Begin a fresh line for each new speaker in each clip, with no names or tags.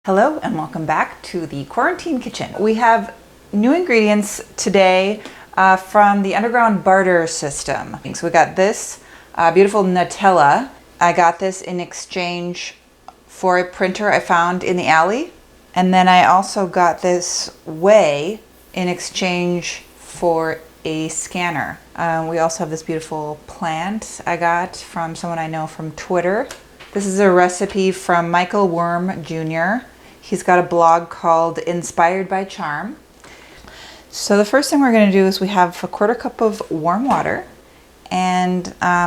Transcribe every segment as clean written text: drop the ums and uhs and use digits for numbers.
Hello and welcome back to the Quarantine Kitchen. We have new ingredients today from the underground barter system. So we got this beautiful Nutella. I got this in exchange for a printer I found in the alley. And then I also got this whey in exchange for a scanner. We also have this beautiful plant I got from someone I know from Twitter. This is a recipe from Michael Worm Jr. He's got a blog called Inspired by Charm. So the first thing we're going to do is we have a 1/4 cup of warm water, and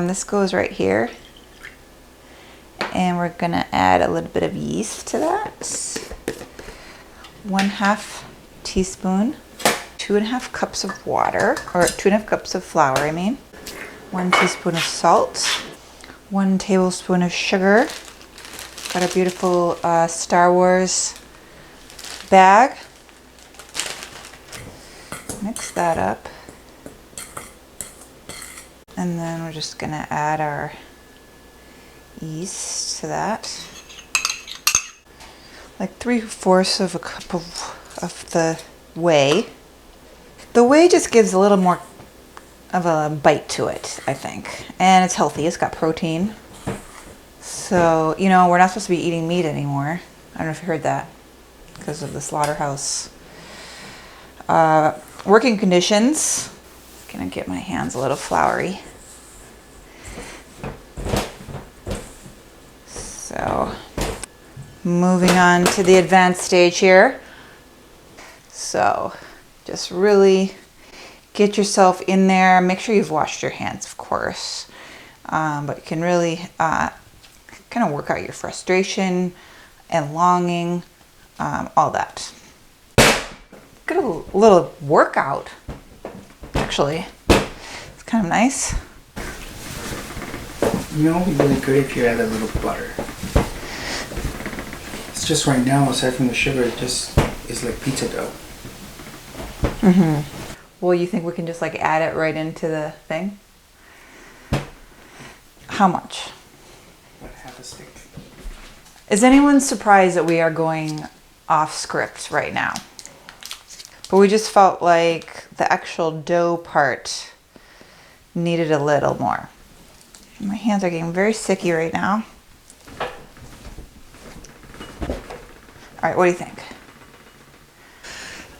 this goes right here. And we're going to add a little bit of yeast to that. 1/2 teaspoon, 2.5 cups of water, or 2.5 cups of flour, I mean. 1 teaspoon of salt, 1 tablespoon of sugar. Got a beautiful Star Wars bag. Mix that up. And then we're just gonna add our yeast to that. Like 3/4 of a cup of the whey. The whey just gives a little more of a bite to it, I think. And it's healthy, it's got protein. So, you know, we're not supposed to be eating meat anymore. I don't know if you heard that, because of the slaughterhouse working conditions. Gonna get my hands a little floury. So, moving on to the advanced stage here. So, just really get yourself in there. Make sure you've washed your hands, of course. But you can really kind of work out your frustration and longing, all that. Get a little workout, actually. It's kind of nice.
You know, it'd be really good if you add a little butter. It's just right now, aside from the sugar, it just is like pizza dough.
Mm-hmm. Well, you think we can just like add it right into the thing? How much?
About 1/2 stick.
Is anyone surprised that we are going off script right now? But we just felt like the actual dough part needed a little more. My hands are getting very sticky right now. All right, what do you think?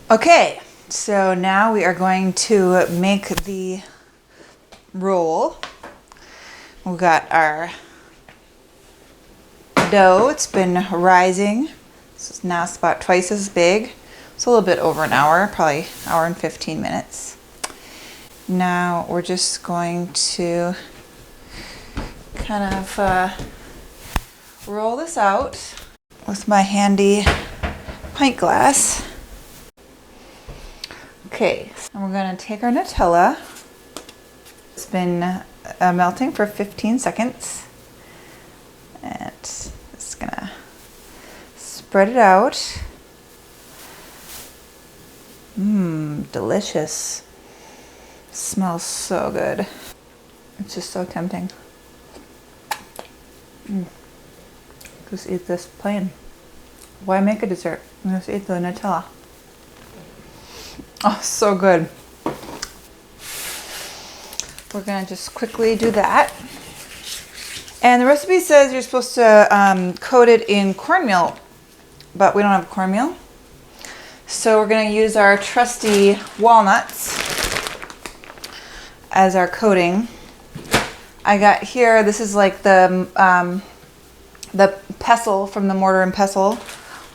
Okay, so now we are going to make the roll. We've got our dough. It's been rising. Now it's about twice as big. It's a little bit over an hour, probably an hour and 15 minutes. Now we're just going to kind of roll this out with my handy pint glass. Okay, and we're going to take our Nutella. It's been melting for 15 seconds. And just gonna spread it out. Delicious. Smells so good. It's just so tempting. Just eat this plain. Why make a dessert? Just eat the Nutella. Oh, so good. We're gonna just quickly do that. And the recipe says you're supposed to coat it in cornmeal, but we don't have cornmeal. So we're gonna use our trusty walnuts as our coating. I got here, this is like the pestle from the mortar and pestle,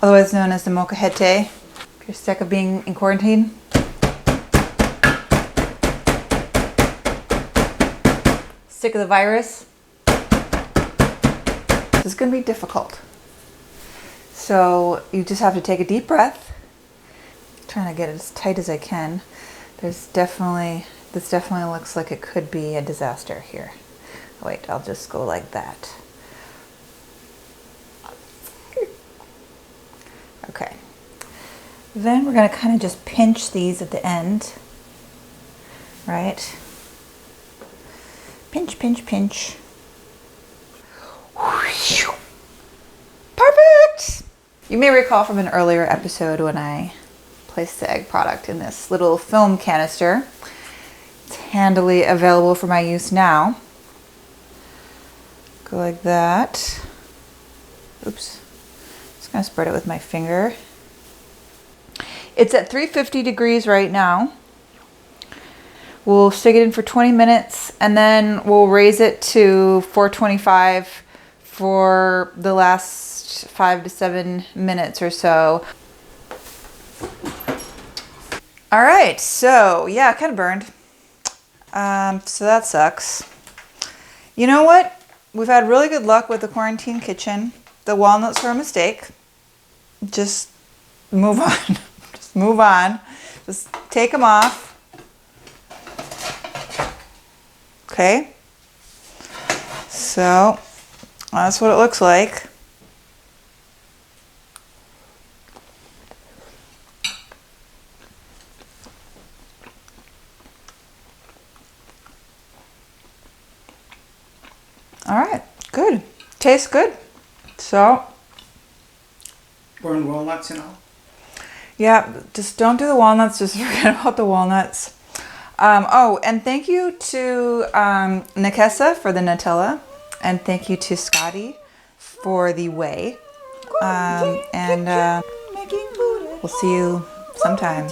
otherwise known as the molcajete. If you're sick of being in quarantine. Sick of the virus. This is going to be difficult. So you just have to take a deep breath. I'm trying to get it as tight as I can. This definitely looks like it could be a disaster here. Wait, I'll just go like that. Okay. Then we're going to kind of just pinch these at the end. Right? Pinch, pinch, pinch. Perfect! You may recall from an earlier episode when I placed the egg product in this little film canister. It's handily available for my use now. Go like that. Oops. Just gonna spread it with my finger. It's at 350 degrees right now. We'll stick it in for 20 minutes and then we'll raise it to 425 for the last 5 to 7 minutes or so. All right, so yeah, kind of burned. So that sucks. You know what? We've had really good luck with the quarantine kitchen. The walnuts were a mistake. Just move on. Just move on. Just take them off. Okay. So that's what it looks like. All right, good. Tastes good. So,
Burn walnuts and all.
yeah, just don't do the walnuts. Just forget about the walnuts. Oh, and thank you to Nutella for the Nutella, and thank you to Scotty for the whey. And we'll see you sometime.